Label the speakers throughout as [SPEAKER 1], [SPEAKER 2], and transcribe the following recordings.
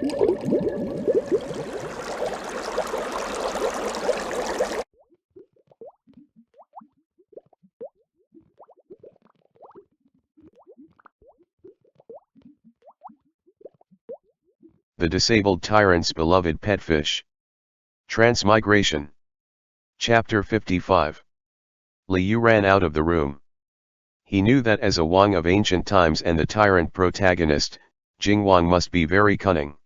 [SPEAKER 1] The disabled tyrant's beloved pet fish. Transmigration. Chapter 55. Liu ran out of the room. He knew that as a Wang of ancient times and the tyrant protagonist, Jingwang must be very cunning.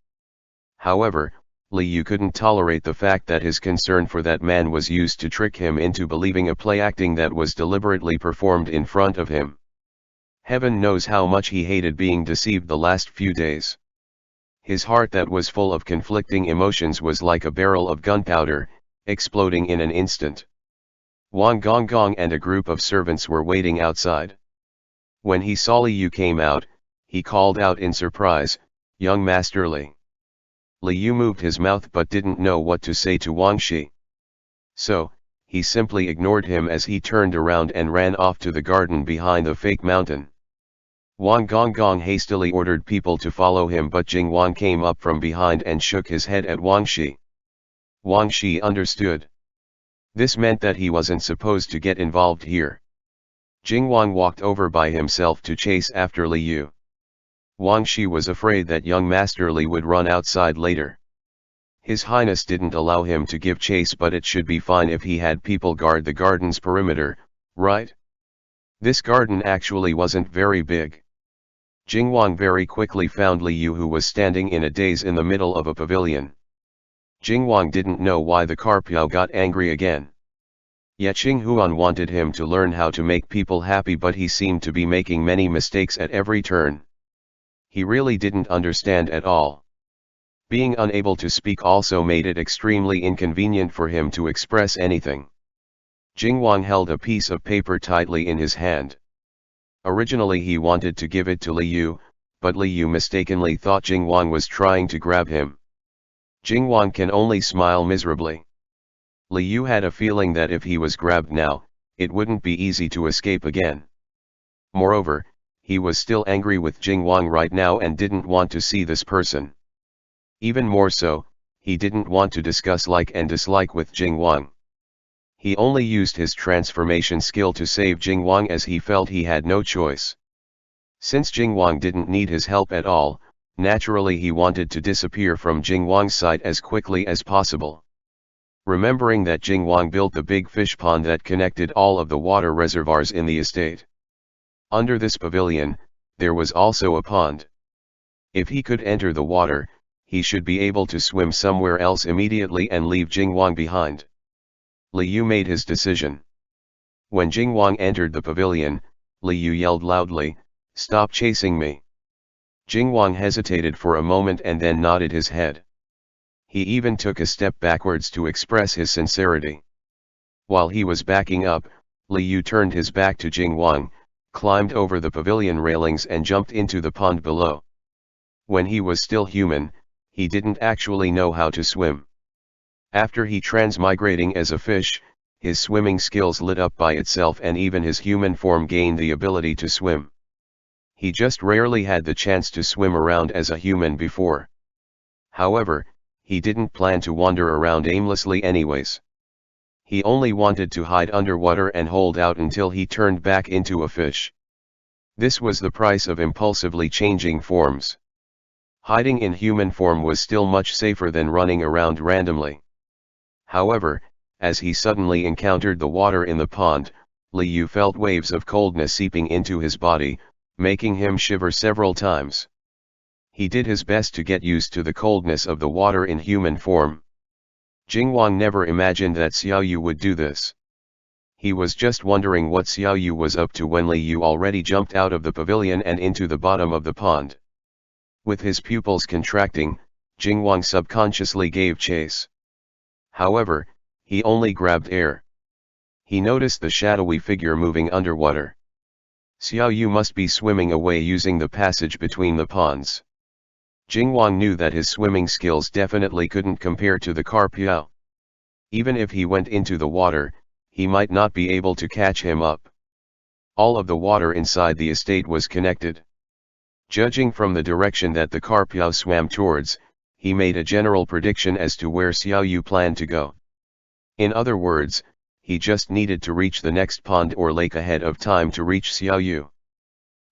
[SPEAKER 1] However, Liu couldn't tolerate the fact that his concern for that man was used to trick him into believing a play acting that was deliberately performed in front of him. Heaven knows how much he hated being deceived the last few days. His heart that was full of conflicting emotions was like a barrel of gunpowder, exploding in an instant. Wang Gonggong and a group of servants were waiting outside. When he saw Liu came out, he called out in surprise, "Young Master Li." Liu moved his mouth but didn't know what to say to Wang Shi. So, he simply ignored him as he turned around and ran off to the garden behind the fake mountain. Wang Gonggong hastily ordered people to follow him, but Jingwang came up from behind and shook his head at Wang Shi. Wang Shi understood. This meant that he wasn't supposed to get involved here. Jingwang walked over by himself to chase after Liu. Wang Shi was afraid that young Master Li would run outside later. His Highness didn't allow him to give chase, but it should be fine if he had people guard the garden's perimeter, right? This garden actually wasn't very big. Jingwang very quickly found Liu, who was standing in a daze in the middle of a pavilion. Jingwang didn't know why the Carpiao got angry again. Yet Xinghuan wanted him to learn how to make people happy, but he seemed to be making many mistakes at every turn. He really didn't understand at all. Being unable to speak also made it extremely inconvenient for him to express anything. Jingwang held a piece of paper tightly in his hand. Originally he wanted to give it to Liu, but Liu mistakenly thought Jingwang was trying to grab him. Jingwang can only smile miserably. Liu had a feeling that if he was grabbed now, it wouldn't be easy to escape again. Moreover, he was still angry with Jingwang right now and didn't want to see this person. Even more so, he didn't want to discuss like and dislike with Jingwang. He only used his transformation skill to save Jingwang as he felt he had no choice. Since Jingwang didn't need his help at all, naturally he wanted to disappear from Jingwang's sight as quickly as possible. Remembering that Jingwang built the big fish pond that connected all of the water reservoirs in the estate. Under this pavilion, there was also a pond. If he could enter the water, he should be able to swim somewhere else immediately and leave Jingwang behind. Liu made his decision. When Jingwang entered the pavilion, Liu yelled loudly, "Stop chasing me." Jingwang hesitated for a moment and then nodded his head. He even took a step backwards to express his sincerity. While he was backing up, Liu turned his back to Jingwang, climbed over the pavilion railings and jumped into the pond below. When he was still human, he didn't actually know how to swim. After he transmigrating as a fish, his swimming skills lit up by itself and even his human form gained the ability to swim. He just rarely had the chance to swim around as a human before. However, he didn't plan to wander around aimlessly anyways. He only wanted to hide underwater and hold out until he turned back into a fish. This was the price of impulsively changing forms. Hiding in human form was still much safer than running around randomly. However, as he suddenly encountered the water in the pond, Liu felt waves of coldness seeping into his body, making him shiver several times. He did his best to get used to the coldness of the water in human form. Jingwang never imagined that Xiaoyu would do this. He was just wondering what Xiaoyu was up to when Liu already jumped out of the pavilion and into the bottom of the pond. With his pupils contracting, Jingwang subconsciously gave chase. However, he only grabbed air. He noticed the shadowy figure moving underwater. Xiaoyu must be swimming away using the passage between the ponds. Jingwang knew that his swimming skills definitely couldn't compare to the Carpiao. Even if he went into the water, he might not be able to catch him up. All of the water inside the estate was connected. Judging from the direction that the Carpiao swam towards, he made a general prediction as to where Xiao Yu planned to go. In other words, he just needed to reach the next pond or lake ahead of time to reach Xiao Yu.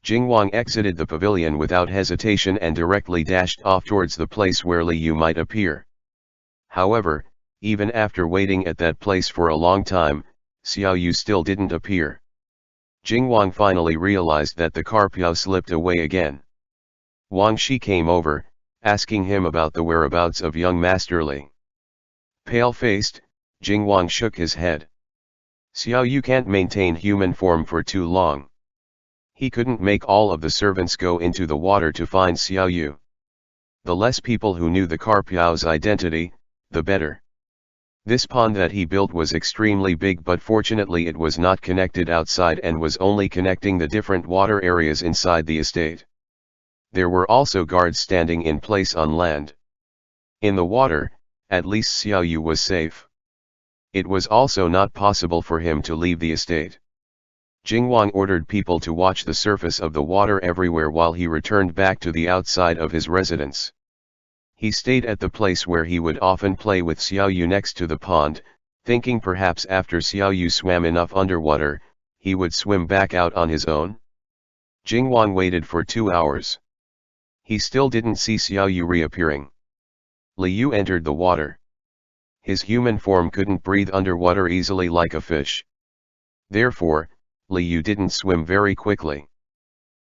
[SPEAKER 1] Jingwang exited the pavilion without hesitation and directly dashed off towards the place where Li Yu might appear. However, even after waiting at that place for a long time, Xiao Yu still didn't appear. Jingwang finally realized that the Carpiao slipped away again. Wang Shi came over, asking him about the whereabouts of young Master Li. Pale-faced, Jingwang shook his head. Xiao Yu can't maintain human form for too long. He couldn't make all of the servants go into the water to find Xiao Yu. The less people who knew the Carpiao's identity, the better. This pond that he built was extremely big, but fortunately it was not connected outside and was only connecting the different water areas inside the estate. There were also guards standing in place on land. In the water, at least Xiao Yu was safe. It was also not possible for him to leave the estate. Jingwang ordered people to watch the surface of the water everywhere while he returned back to the outside of his residence. He stayed at the place where he would often play with Xiao Yu next to the pond, thinking perhaps after Xiao Yu swam enough underwater, he would swim back out on his own. Jingwang waited for 2 hours. He still didn't see Xiao Yu reappearing. Li Yu entered the water. His human form couldn't breathe underwater easily like a fish. Therefore, Li Yu didn't swim very quickly.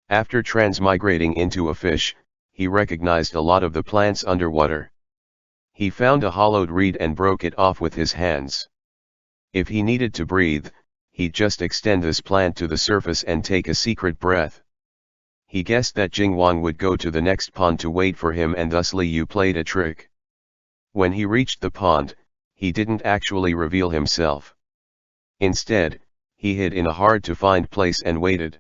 [SPEAKER 1] After transmigrating into a fish, he recognized a lot of the plants underwater. He found a hollowed reed and broke it off with his hands. If he needed to breathe, he'd just extend this plant to the surface and take a secret breath. He guessed that Jingwang would go to the next pond to wait for him, and thus Li Yu played a trick. When he reached the pond, he didn't actually reveal himself. Instead, he hid in a hard-to-find place and waited.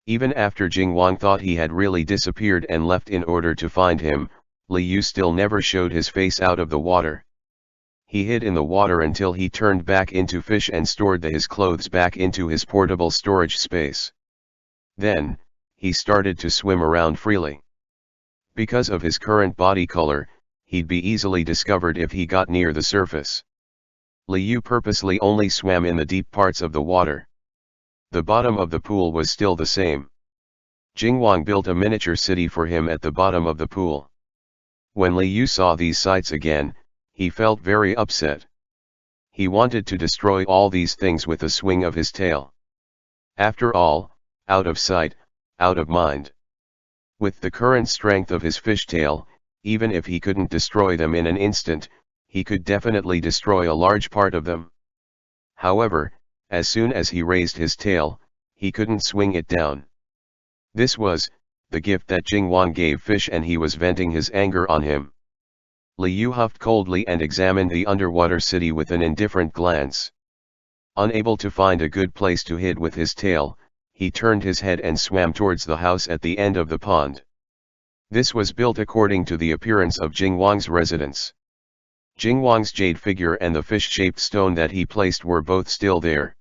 [SPEAKER 1] Even after Jingwang thought he had really disappeared and left in order to find him, Li Yu still never showed his face out of the water. He hid in the water until he turned back into fish and stored his clothes back into his portable storage space. Then, he started to swim around freely. Because of his current body color, he'd be easily discovered if he got near the surface. Li Yu purposely only swam in the deep parts of the water. The bottom of the pool was still the same. Jingwang built a miniature city for him at the bottom of the pool. When Li Yu saw these sights again, he felt very upset. He wanted to destroy all these things with a swing of his tail. After all, out of sight, out of mind. With the current strength of his fishtail, even if he couldn't destroy them in an instant, he could definitely destroy a large part of them. However, as soon as he raised his tail, he couldn't swing it down. This was the gift that Jingwang gave fish, and he was venting his anger on him. Li Yu huffed coldly and examined the underwater city with an indifferent glance. Unable to find a good place to hide with his tail, he turned his head and swam towards the house at the end of the pond. This was built according to the appearance of Jingwang's residence. Jingwang's jade figure and the fish-shaped stone that he placed were both still there.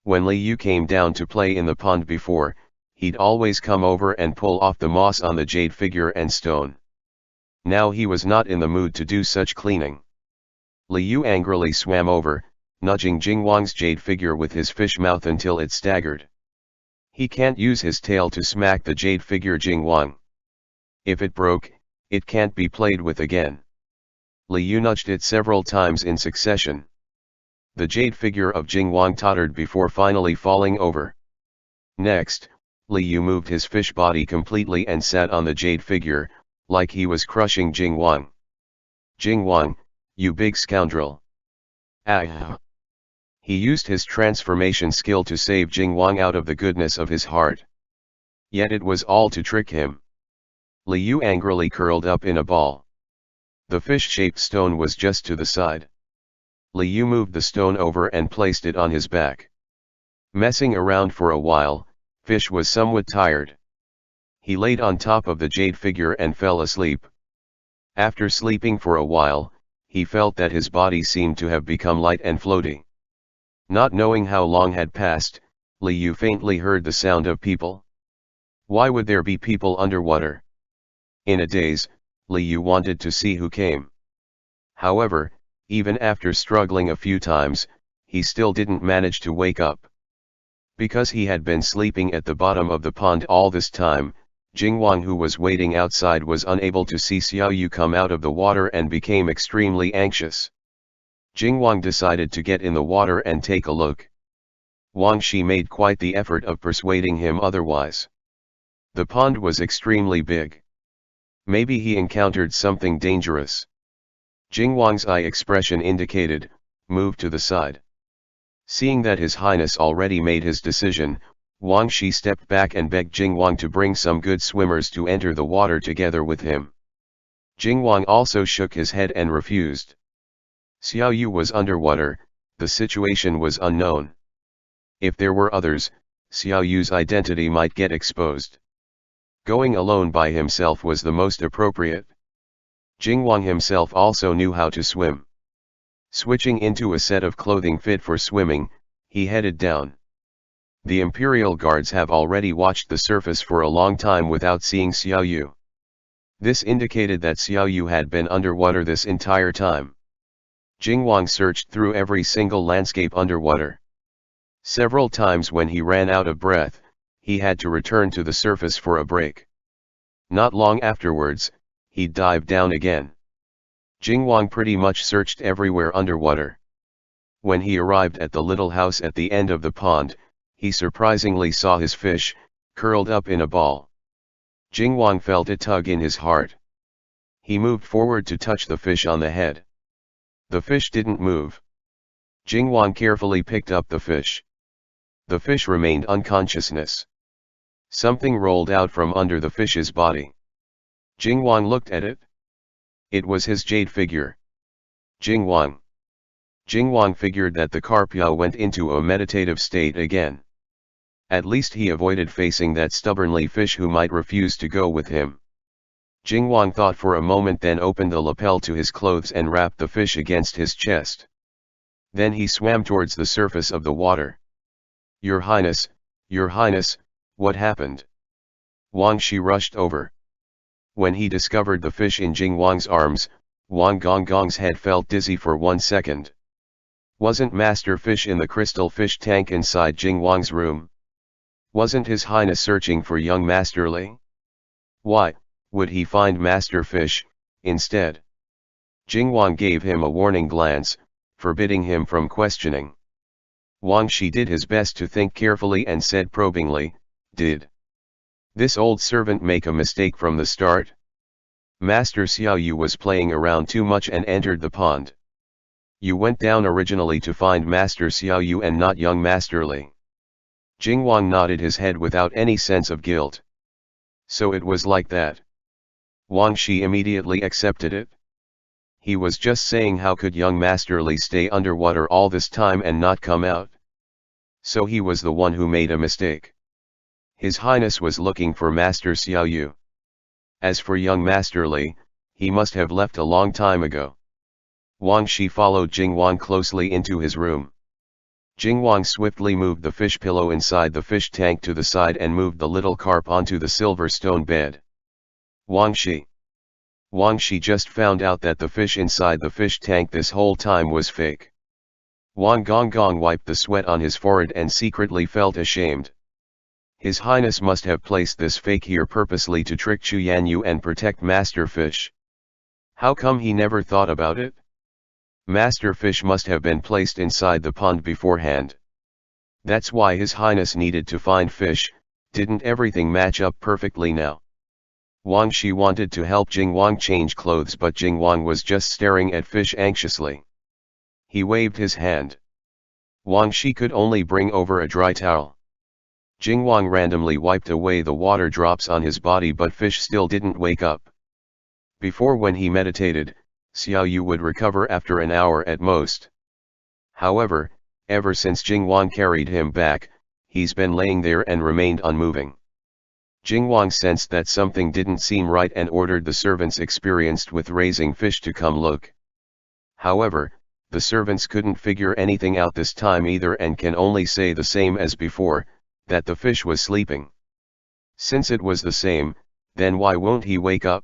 [SPEAKER 1] When Li Yu came down to play in the pond before, he'd always come over and pull off the moss on the jade figure and stone. Now he was not in the mood to do such cleaning. Li Yu angrily swam over, nudging Jingwang's jade figure with his fish mouth until it staggered. He can't use his tail to smack the jade figure Jingwang. If it broke, it can't be played with again. Li Yu nudged it several times in succession. The jade figure of Jingwang tottered before finally falling over. Next, Li Yu moved his fish body completely and sat on the jade figure, like he was crushing Jingwang. Jingwang, you big scoundrel. Ah! He used his transformation skill to save Jingwang out of the goodness of his heart. Yet it was all to trick him. Li Yu angrily curled up in a ball. The fish-shaped stone was just to the side. Li Yu moved the stone over and placed it on his back. Messing around for a while, Fish was somewhat tired. He laid on top of the jade figure and fell asleep. After sleeping for a while, he felt that his body seemed to have become light and floaty. Not knowing how long had passed, Li Yu faintly heard the sound of people. Why would there be people underwater? In a daze, Liu wanted to see who came. However, even after struggling a few times, he still didn't manage to wake up. Because he had been sleeping at the bottom of the pond all this time, Jingwang, who was waiting outside, was unable to see Xiaoyu come out of the water and became extremely anxious. Jingwang decided to get in the water and take a look. Wang Shi made quite the effort of persuading him otherwise. The pond was extremely big. Maybe he encountered something dangerous. Jingwang's eye expression indicated, move to the side. Seeing that His Highness already made his decision, Wang Shi stepped back and begged Jingwang to bring some good swimmers to enter the water together with him. Jingwang also shook his head and refused. Xiaoyu was underwater, the situation was unknown. If there were others, Xiaoyu's identity might get exposed. Going alone by himself was the most appropriate. Jingwang himself also knew how to swim. Switching into a set of clothing fit for swimming, he headed down. The Imperial Guards have already watched the surface for a long time without seeing Xiaoyu. This indicated that Xiaoyu had been underwater this entire time. Jingwang searched through every single landscape underwater. Several times when he ran out of breath, he had to return to the surface for a break. Not long afterwards, he dived down again. Jingwang pretty much searched everywhere underwater. When he arrived at the little house at the end of the pond, he surprisingly saw his fish, curled up in a ball. Jingwang felt a tug in his heart. He moved forward to touch the fish on the head. The fish didn't move. Jingwang carefully picked up the fish. The fish remained unconsciousness. Something rolled out from under the fish's body. Jingwang looked at it. It was his jade figure. Jingwang. Jingwang figured that the Carpio went into a meditative state again. At least he avoided facing that stubbornly fish who might refuse to go with him. Jingwang thought for a moment, then opened the lapel to his clothes and wrapped the fish against his chest. Then he swam towards the surface of the water. Your Highness, what happened? Wang Shi rushed over. When he discovered the fish in Jingwang's arms, Wang Gonggong's head felt dizzy for 1 second. Wasn't Master Fish in the crystal fish tank inside Jingwang's room? Wasn't His Highness searching for young Master Li? Why would he find Master Fish instead? Jingwang gave him a warning glance, forbidding him from questioning. Wang Shi did his best to think carefully and said probingly, did this old servant make a mistake from the start? Master Xiaoyu was playing around too much and entered the pond. You went down originally to find Master Xiaoyu and not young Master Li. Jingwang nodded his head without any sense of guilt. So it was like that. Wang Shi immediately accepted it. He was just saying, how could young Master Li stay underwater all this time and not come out? So he was the one who made a mistake. His Highness was looking for Master Xiaoyu. As for young Master Li, he must have left a long time ago. Wang Shi followed Jingwang closely into his room. Jingwang swiftly moved the fish pillow inside the fish tank to the side and moved the little carp onto the silver stone bed. Wang Shi just found out that the fish inside the fish tank this whole time was fake. Wang Gonggong wiped the sweat on his forehead and secretly felt ashamed. His Highness must have placed this fake here purposely to trick Xuěshān and protect Master Fish. How come he never thought about it? Master Fish must have been placed inside the pond beforehand. That's why His Highness needed to find fish. Didn't everything match up perfectly now? Wang Shi wanted to help Jingwang change clothes, but Jingwang was just staring at fish anxiously. He waved his hand. Wang Shi could only bring over a dry towel. Jingwang randomly wiped away the water drops on his body, but fish still didn't wake up. Before, when he meditated, Xiaoyu would recover after an hour at most. However, ever since Jingwang carried him back, he's been laying there and remained unmoving. Jingwang sensed that something didn't seem right and ordered the servants experienced with raising fish to come look. However, the servants couldn't figure anything out this time either and can only say the same as before, that the fish was sleeping. Since it was the same, then why won't he wake up?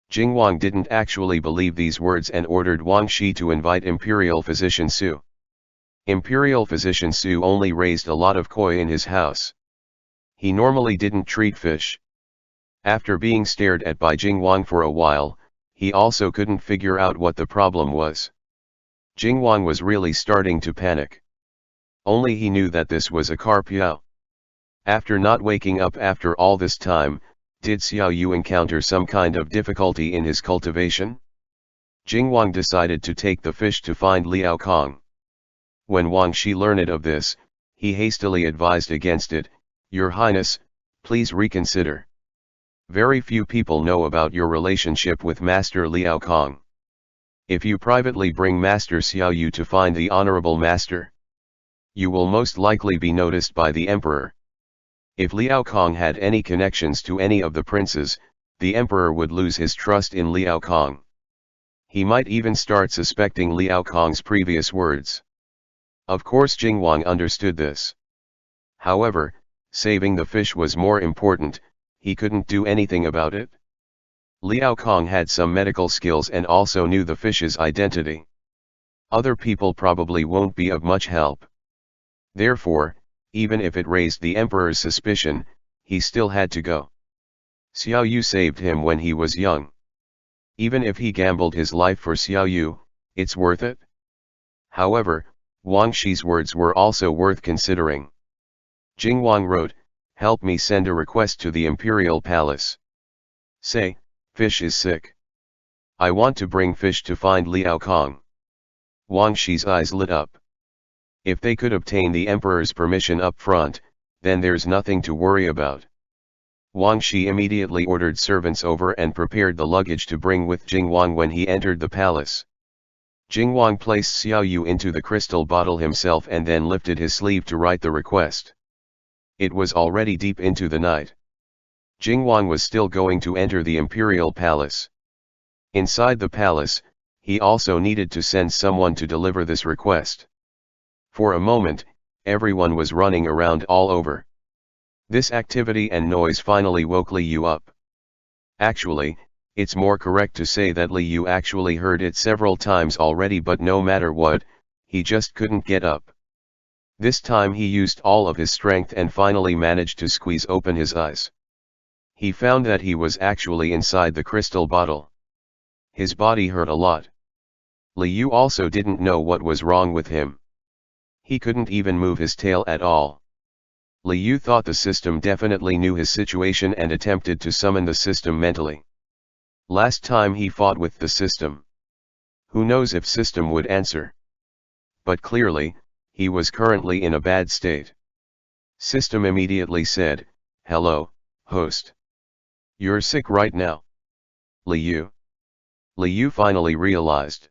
[SPEAKER 1] Jing Wang didn't actually believe these words and ordered Wang Shi to invite Imperial Physician Su. Imperial Physician Su only raised a lot of koi in his house. He normally didn't treat fish. After being stared at by Jing Wang for a while, he also couldn't figure out what the problem was. Jing Wang was really starting to panic. Only he knew that this was a carpiao. After not waking up after all this time, did Xiao Yu encounter some kind of difficulty in his cultivation? Jing Wang decided to take the fish to find Liao Kong. When Wang Shi learned of this, he hastily advised against it. "Your Highness, please reconsider. Very few people know about your relationship with Master Liao Kong. If you privately bring Master Xiao Yu to find the Honorable Master, you will most likely be noticed by the Emperor. If Liao Kong had any connections to any of the princes, the Emperor would lose his trust in Liao Kong. He might even start suspecting Liao Kong's previous words." Of course Jing Wang understood this. However, saving the fish was more important. He couldn't do anything about it. Liao Kong had some medical skills and also knew the fish's identity. Other people probably won't be of much help. Therefore, even if it raised the Emperor's suspicion, he still had to go. Xiao Yu saved him when he was young. Even if he gambled his life for Xiao Yu, it's worth it. However, Wang Shi's words were also worth considering. Jing Wang wrote, "Help me send a request to the Imperial Palace. Say, fish is sick. I want to bring fish to find Liao Kong." Wang Shi's eyes lit up. If they could obtain the Emperor's permission up front, then there's nothing to worry about. Wang Shi immediately ordered servants over and prepared the luggage to bring with Jing Wang when he entered the palace. Jing Wang placed Xiao Yu into the crystal bottle himself and then lifted his sleeve to write the request. It was already deep into the night. Jing Wang was still going to enter the Imperial Palace. Inside the palace, he also needed to send someone to deliver this request. For a moment, everyone was running around all over. This activity and noise finally woke Li Yu up. Actually, it's more correct to say that Li Yu actually heard it several times already, but no matter what, he just couldn't get up. This time he used all of his strength and finally managed to squeeze open his eyes. He found that he was actually inside the crystal bottle. His body hurt a lot. Li Yu also didn't know what was wrong with him. He couldn't even move his tail at all. Li Yu thought the system definitely knew his situation and attempted to summon the system mentally. Last time he fought with the system. Who knows if system would answer? But clearly, he was currently in a bad state. System immediately said, "Hello, host. You're sick right now." Li Yu. Li Yu finally realized.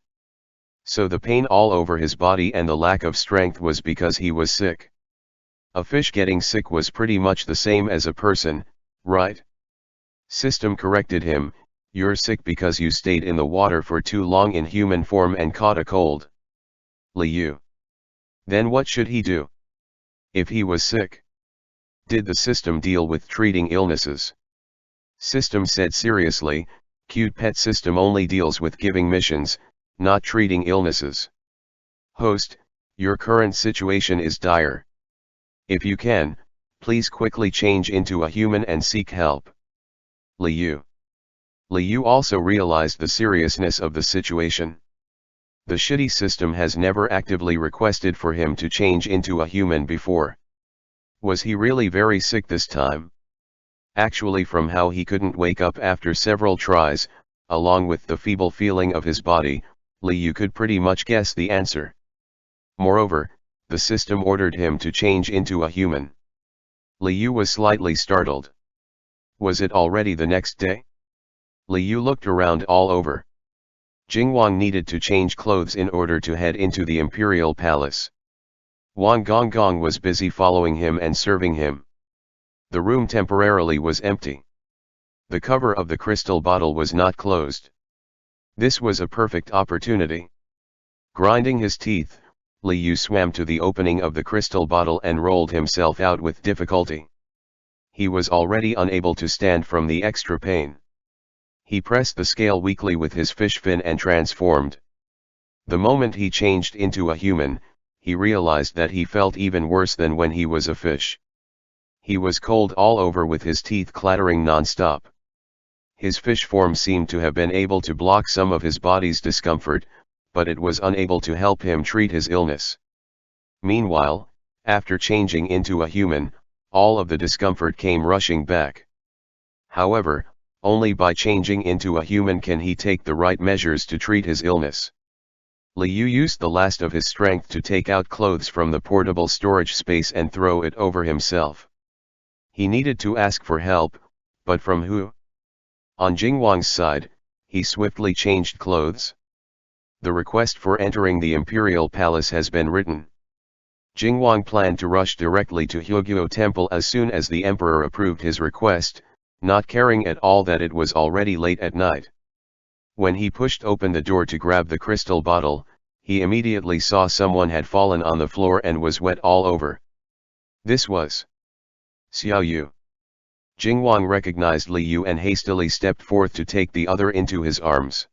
[SPEAKER 1] So the pain all over his body and the lack of strength was because he was sick. A fish getting sick was pretty much the same as a person, right? System corrected him, "You're sick because you stayed in the water for too long in human form and caught a cold." Li Yu. Then what should he do? If he was sick? Did the system deal with treating illnesses? System said seriously, "Cute pet system only deals with giving missions, not treating illnesses. Host, your current situation is dire. If you can, please quickly change into a human and seek help." Li Yu. Li Yu also realized the seriousness of the situation. The shitty system has never actively requested for him to change into a human before. Was he really very sick this time? Actually, from how he couldn't wake up after several tries, along with the feeble feeling of his body, Li Yu could pretty much guess the answer. Moreover, the system ordered him to change into a human. Li Yu was slightly startled. Was it already the next day? Li Yu looked around all over. Jing Wang needed to change clothes in order to head into the Imperial Palace. Wang Gonggong was busy following him and serving him. The room temporarily was empty. The cover of the crystal bottle was not closed. This was a perfect opportunity. Grinding his teeth, Li Yu swam to the opening of the crystal bottle and rolled himself out with difficulty. He was already unable to stand from the extra pain. He pressed the scale weakly with his fish fin and transformed. The moment he changed into a human, he realized that he felt even worse than when he was a fish. He was cold all over with his teeth clattering non-stop. His fish form seemed to have been able to block some of his body's discomfort, but it was unable to help him treat his illness. Meanwhile, after changing into a human, all of the discomfort came rushing back. However, only by changing into a human can he take the right measures to treat his illness. Liu used the last of his strength to take out clothes from the portable storage space and throw it over himself. He needed to ask for help, but from who? On Jingwang's side, he swiftly changed clothes. The request for entering the imperial palace has been written. Jingwang planned to rush directly to Huiguo Temple as soon as the emperor approved his request, not caring at all that it was already late at night. When he pushed open the door to grab the crystal bottle, he immediately saw someone had fallen on the floor and was wet all over. This was Xiaoyu. Jingwang recognized Liu and hastily stepped forth to take the other into his arms.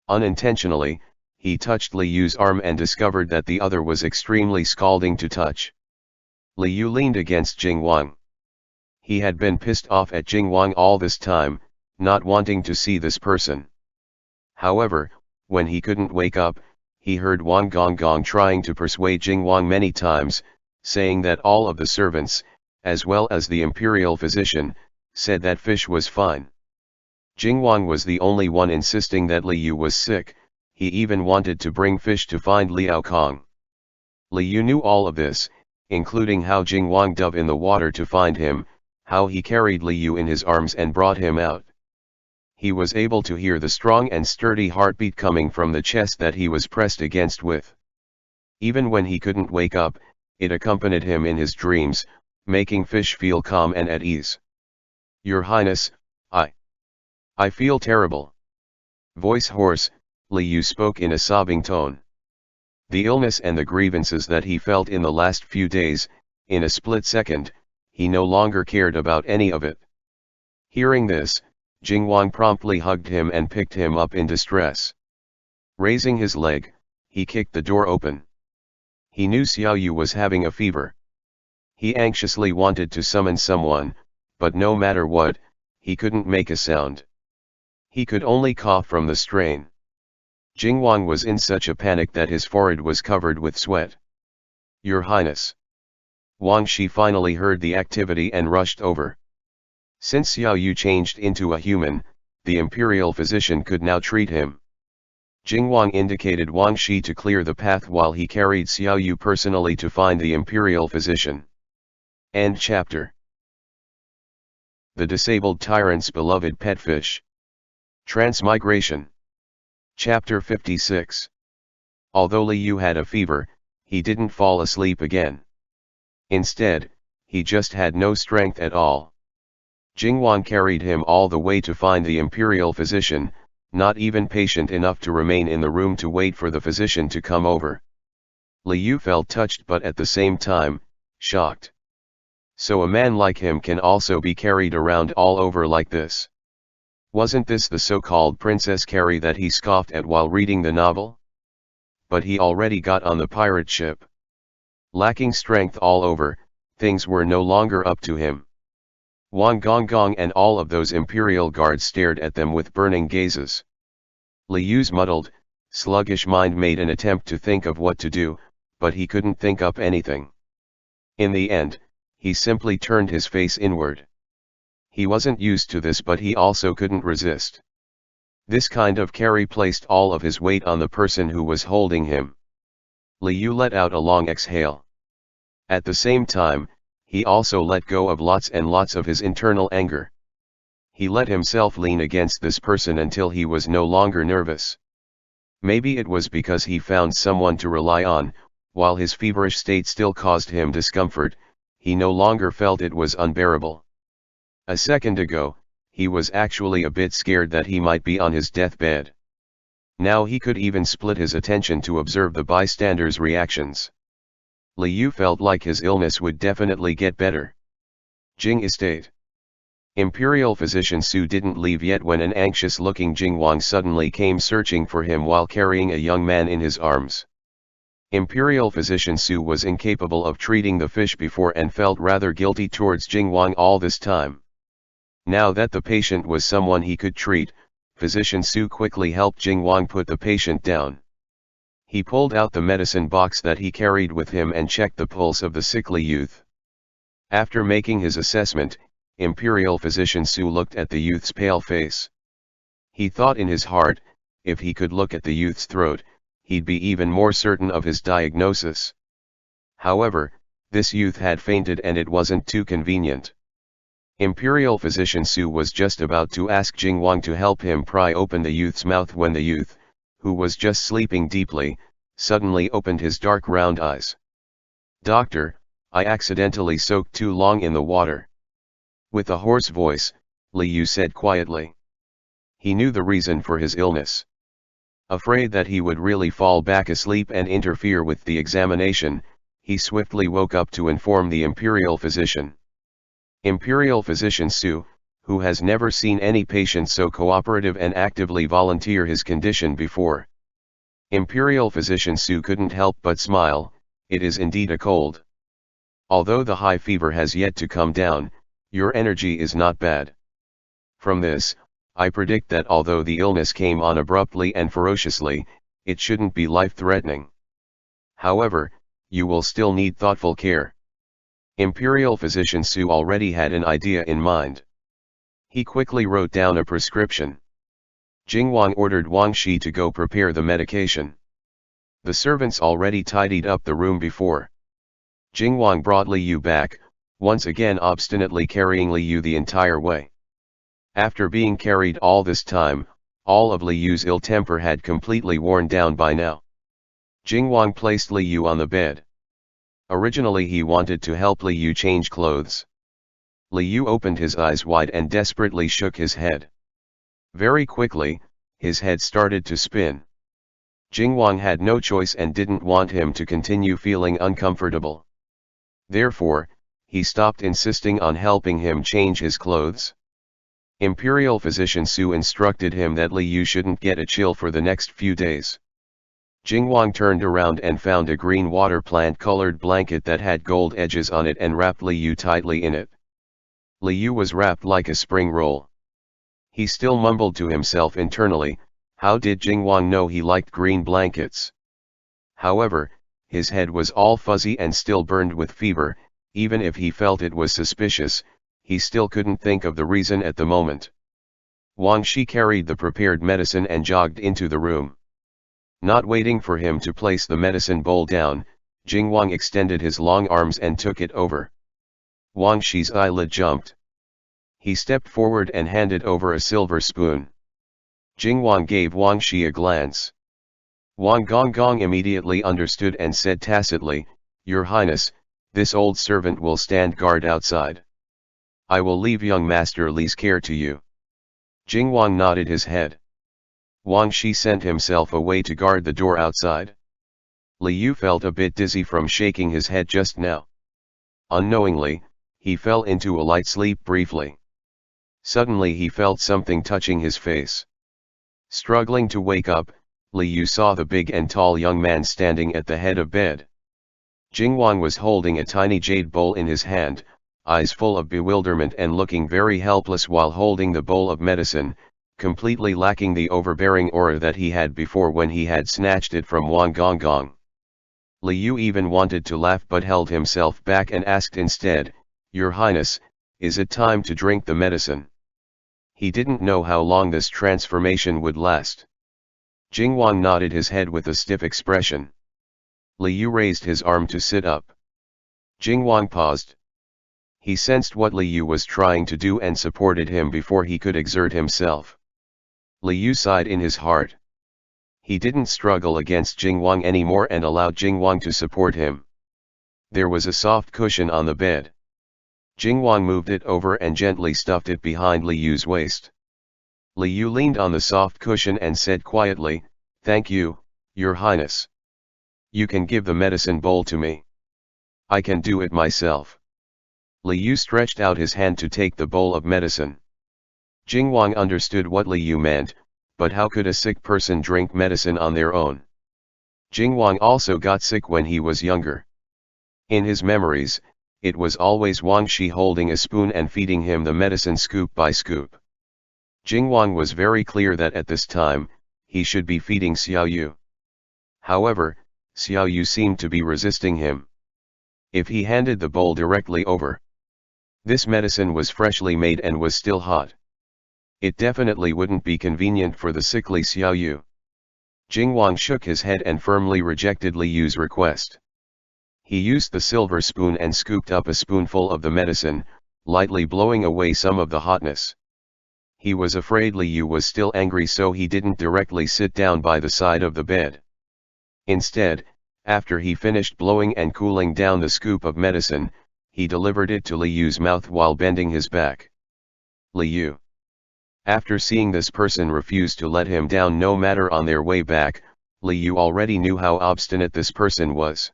[SPEAKER 1] Unintentionally, he touched Liu's arm and discovered that the other was extremely scalding to touch. Liu leaned against Jingwang. He had been pissed off at Jingwang all this time, not wanting to see this person. However, when he couldn't wake up, he heard Wang Gonggong trying to persuade Jingwang many times, saying that all of the servants, as well as the imperial physician, said that fish was fine. Jingwang was the only one insisting that Liu was sick. He even wanted to bring fish to find Liao Kong. Liu knew all of this, including how Jingwang dove in the water to find him, how he carried Liu in his arms and brought him out. He was able to hear the strong and sturdy heartbeat coming from the chest that he was pressed against with. Even when he couldn't wake up, it accompanied him in his dreams, making fish feel calm and at ease. Your Highness, I feel terrible. Voice hoarse, Liu spoke in a sobbing tone. The illness and the grievances that he felt in the last few days, in a split second, he no longer cared about any of it. Hearing this, Jingwang promptly hugged him and picked him up in distress. Raising his leg, he kicked the door open. He knew Xiaoyu was having a fever. He anxiously wanted to summon someone, but no matter what, he couldn't make a sound. He could only cough from the strain. Jingwang was in such a panic that his forehead was covered with sweat. Your Highness. Wang Shi finally heard the activity and rushed over. Since Xiaoyu changed into a human, the imperial physician could now treat him. Jingwang indicated Wang Shi to clear the path while he carried Xiaoyu personally to find the imperial physician. End chapter. The disabled tyrant's beloved pet fish. Transmigration. Chapter 56. Although Liu had a fever, he didn't fall asleep again. Instead, he just had no strength at all. Jingwang carried him all the way to find the imperial physician, not even patient enough to remain in the room to wait for the physician to come over. Liu felt touched but at the same time, shocked. So a man like him can also be carried around all over like this. Wasn't this the so-called Princess Carrie that he scoffed at while reading the novel? But he already got on the pirate ship. Lacking strength all over, things were no longer up to him. Wang Gonggong and all of those imperial guards stared at them with burning gazes. Liu's muddled, sluggish mind made an attempt to think of what to do, but he couldn't think up anything. In the end, he simply turned his face inward. He wasn't used to this, but he also couldn't resist. This kind of carry placed all of his weight on the person who was holding him. Liu let out a long exhale. At the same time, he also let go of lots and lots of his internal anger. He let himself lean against this person until he was no longer nervous. Maybe it was because he found someone to rely on, while his feverish state still caused him discomfort, he no longer felt it was unbearable. A second ago, he was actually a bit scared that he might be on his deathbed. Now he could even split his attention to observe the bystanders' reactions. Liu felt like his illness would definitely get better. Jing Estate. Imperial Physician Su didn't leave yet when an anxious-looking Jingwang suddenly came searching for him while carrying a young man in his arms. Imperial Physician Su was incapable of treating the fish before and felt rather guilty towards Jingwang all this time. Now that the patient was someone he could treat, Physician Su quickly helped Jingwang put the patient down. He pulled out the medicine box that he carried with him and checked the pulse of the sickly youth. After making his assessment, Imperial Physician Su looked at the youth's pale face. He thought in his heart, if he could look at the youth's throat, he'd be even more certain of his diagnosis. However, this youth had fainted and it wasn't too convenient. Imperial Physician Su was just about to ask Jingwang to help him pry open the youth's mouth when the youth, who was just sleeping deeply, suddenly opened his dark round eyes. "Doctor, I accidentally soaked too long in the water." With a hoarse voice, Li Yu said quietly. He knew the reason for his illness. Afraid that he would really fall back asleep and interfere with the examination, he swiftly woke up to inform the Imperial Physician. Imperial Physician Su, who has never seen any patient so cooperative and actively volunteer his condition before. Imperial Physician Su couldn't help but smile. It is indeed a cold. Although the high fever has yet to come down, your energy is not bad. From this, I predict that although the illness came on abruptly and ferociously, it shouldn't be life-threatening. However, you will still need thoughtful care. Imperial Physician Su already had an idea in mind. He quickly wrote down a prescription. Jingwang ordered Wang Shi to go prepare the medication. The servants already tidied up the room before. Jingwang brought Li Yu back, once again obstinately carrying Li Yu the entire way. After being carried all this time, all of Li Yu's ill temper had completely worn down by now. Jingwang placed Li Yu on the bed. Originally he wanted to help Li Yu change clothes. Li Yu opened his eyes wide and desperately shook his head. Very quickly, his head started to spin. Jingwang had no choice and didn't want him to continue feeling uncomfortable. Therefore, he stopped insisting on helping him change his clothes. Imperial Physician Su instructed him that Li Yu shouldn't get a chill for the next few days. Jingwang turned around and found a green water plant-colored blanket that had gold edges on it and wrapped Li Yu tightly in it. Li Yu was wrapped like a spring roll. He still mumbled to himself internally, how did Jingwang know he liked green blankets? However, his head was all fuzzy and still burned with fever. Even if he felt it was suspicious, he still couldn't think of the reason at the moment. Wang Shi carried the prepared medicine and jogged into the room. Not waiting for him to place the medicine bowl down, Jingwang extended his long arms and took it over. Wang Shi's eyelid jumped. He stepped forward and handed over a silver spoon. Jingwang gave Wang Shi a glance. Wang Gonggong immediately understood and said tacitly, "Your Highness, this old servant will stand guard outside. I will leave young Master Li's care to you." Jingwang nodded his head. Wang Shi sent himself away to guard the door outside. Li Yu felt a bit dizzy from shaking his head just now. Unknowingly, he fell into a light sleep briefly. Suddenly he felt something touching his face. Struggling to wake up, Li Yu saw the big and tall young man standing at the head of bed. Jingwang was holding a tiny jade bowl in his hand, eyes full of bewilderment and looking very helpless while holding the bowl of medicine, completely lacking the overbearing aura that he had before when he had snatched it from Wang Gonggong. Li Yu even wanted to laugh but held himself back and asked instead, "Your Highness, is it time to drink the medicine?" He didn't know how long this transformation would last. Jingwang nodded his head with a stiff expression. Li Yu raised his arm to sit up. Jingwang paused. He sensed what Li Yu was trying to do and supported him before he could exert himself. Li Yu sighed in his heart. He didn't struggle against Jingwang anymore and allowed Jingwang to support him. There was a soft cushion on the bed. Jingwang moved it over and gently stuffed it behind Li Yu's waist. Li Yu leaned on the soft cushion and said quietly, "Thank you, Your Highness. You can give the medicine bowl to me. I can do it myself." Li Yu stretched out his hand to take the bowl of medicine. Jingwang understood what Li Yu meant, but how could a sick person drink medicine on their own? Jingwang also got sick when he was younger. In his memories, it was always Wang Shi holding a spoon and feeding him the medicine scoop by scoop. Jingwang was very clear that at this time, he should be feeding Xiao Yu. However, Xiao Yu seemed to be resisting him. If he handed the bowl directly over, this medicine was freshly made and was still hot. It definitely wouldn't be convenient for the sickly Xiao Yu. Jingwang shook his head and firmly rejected Li Yu's request. He used the silver spoon and scooped up a spoonful of the medicine, lightly blowing away some of the hotness. He was afraid Li Yu was still angry, so he didn't directly sit down by the side of the bed. Instead, after he finished blowing and cooling down the scoop of medicine, he delivered it to Li Yu's mouth while bending his back. Li Yu. After seeing this person refuse to let him down no matter on their way back, Li Yu already knew how obstinate this person was.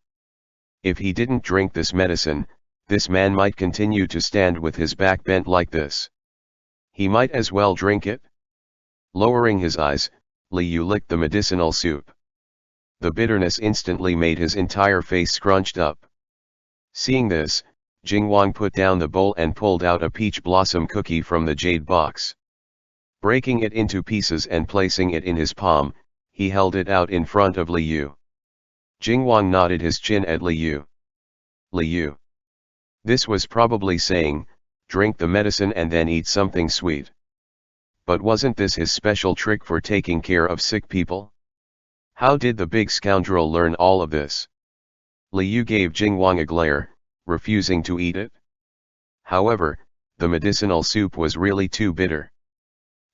[SPEAKER 1] If he didn't drink this medicine, this man might continue to stand with his back bent like this. He might as well drink it. Lowering his eyes, Li Yu licked the medicinal soup. The bitterness instantly made his entire face scrunched up. Seeing this, Jingwang put down the bowl and pulled out a peach blossom cookie from the jade box. Breaking it into pieces and placing it in his palm, he held it out in front of Li Yu. Jingwang nodded his chin at Li Yu. Li Yu. This was probably saying, drink the medicine and then eat something sweet. But wasn't this his special trick for taking care of sick people? How did the big scoundrel learn all of this? Li Yu gave Jingwang a glare, refusing to eat it. However, the medicinal soup was really too bitter.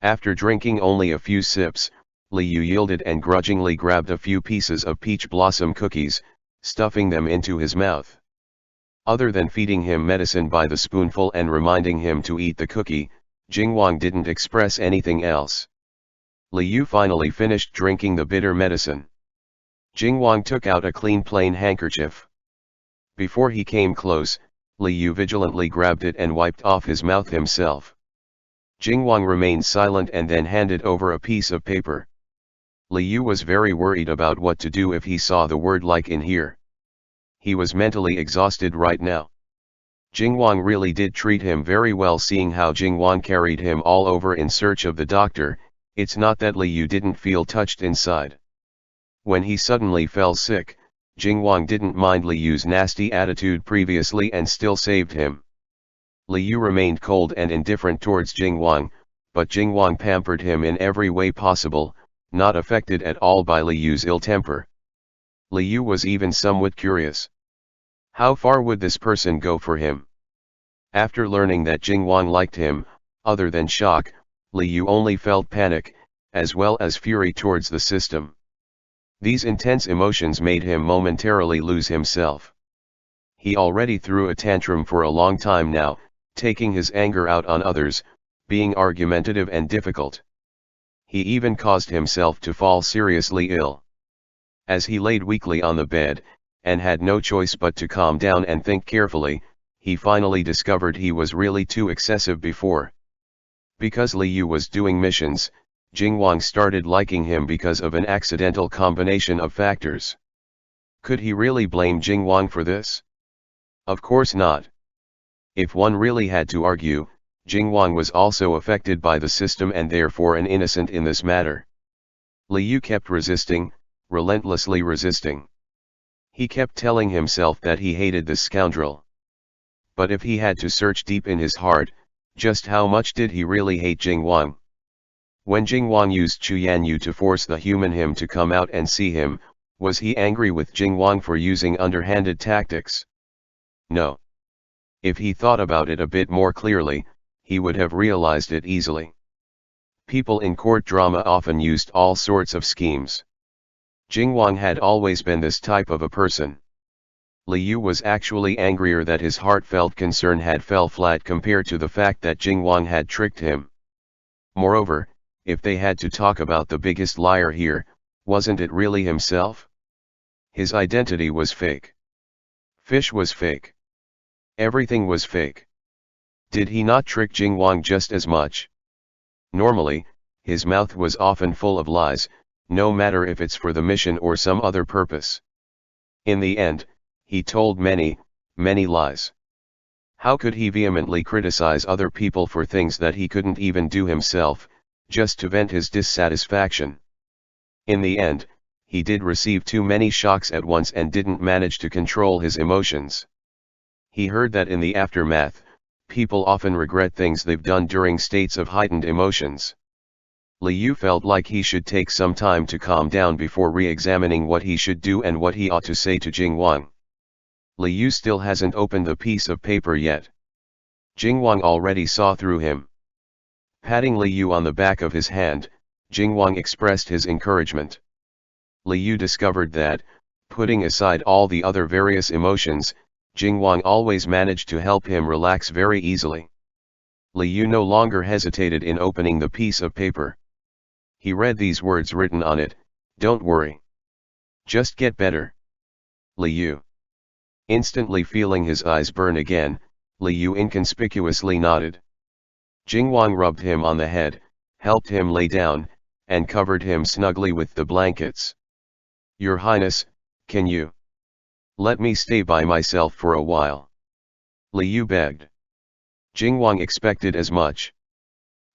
[SPEAKER 1] After drinking only a few sips, Li Yu yielded and grudgingly grabbed a few pieces of peach blossom cookies, stuffing them into his mouth. Other than feeding him medicine by the spoonful and reminding him to eat the cookie, Jingwang didn't express anything else. Li Yu finally finished drinking the bitter medicine. Jingwang took out a clean plain handkerchief. Before he came close, Li Yu vigilantly grabbed it and wiped off his mouth himself. Jingwang remained silent and then handed over a piece of paper. Li Yu was very worried about what to do if he saw the word "like" in here. He was mentally exhausted right now. Jingwang really did treat him very well, seeing how Jingwang carried him all over in search of the doctor. It's not that Li Yu didn't feel touched inside. When he suddenly fell sick, Jingwang didn't mind Li Yu's nasty attitude previously and still saved him. Li Yu remained cold and indifferent towards Jingwang, but Jingwang pampered him in every way possible, not affected at all by Li Yu's ill temper. Li Yu was even somewhat curious. How far would this person go for him? After learning that Jingwang liked him, other than shock, Li Yu only felt panic, as well as fury towards the system. These intense emotions made him momentarily lose himself. He already threw a tantrum for a long time now, taking his anger out on others, being argumentative and difficult. He even caused himself to fall seriously ill. As he laid weakly on the bed, and had no choice but to calm down and think carefully, he finally discovered he was really too excessive before. Because Li Yu was doing missions, Jingwang started liking him because of an accidental combination of factors. Could he really blame Jingwang for this? Of course not. If one really had to argue, Jingwang was also affected by the system and therefore an innocent in this matter. Li Yu kept resisting, relentlessly resisting. He kept telling himself that he hated this scoundrel. But if he had to search deep in his heart, just how much did he really hate Jingwang? When Jingwang used Xuěshān to force the human him to come out and see him, was he angry with Jingwang for using underhanded tactics? No. If he thought about it a bit more clearly, he would have realized it easily. People in court drama often used all sorts of schemes. Jingwang had always been this type of a person. Li Yu was actually angrier that his heartfelt concern had fell flat compared to the fact that Jingwang had tricked him. Moreover, if they had to talk about the biggest liar here, wasn't it really himself? His identity was fake. Fish was fake. Everything was fake. Did he not trick Jingwang just as much? Normally, his mouth was often full of lies, no matter if it's for the mission or some other purpose. In the end, he told many, many lies. How could he vehemently criticize other people for things that he couldn't even do himself, just to vent his dissatisfaction? In the end, he did receive too many shocks at once and didn't manage to control his emotions. He heard that in the aftermath, people often regret things they've done during states of heightened emotions. Liu felt like he should take some time to calm down before re-examining what he should do and what he ought to say to Jingwang. Liu still hasn't opened the piece of paper yet. Jingwang already saw through him. Patting Liu on the back of his hand, Jingwang expressed his encouragement. Liu discovered that, putting aside all the other various emotions, Jingwang always managed to help him relax very easily. Liu no longer hesitated in opening the piece of paper. He read these words written on it: "Don't worry. Just get better." Liu. Instantly feeling his eyes burn again, Liu inconspicuously nodded. Jingwang rubbed him on the head, helped him lay down, and covered him snugly with the blankets. "Your Highness, can you let me stay by myself for a while?" Liu begged. Jingwang expected as much.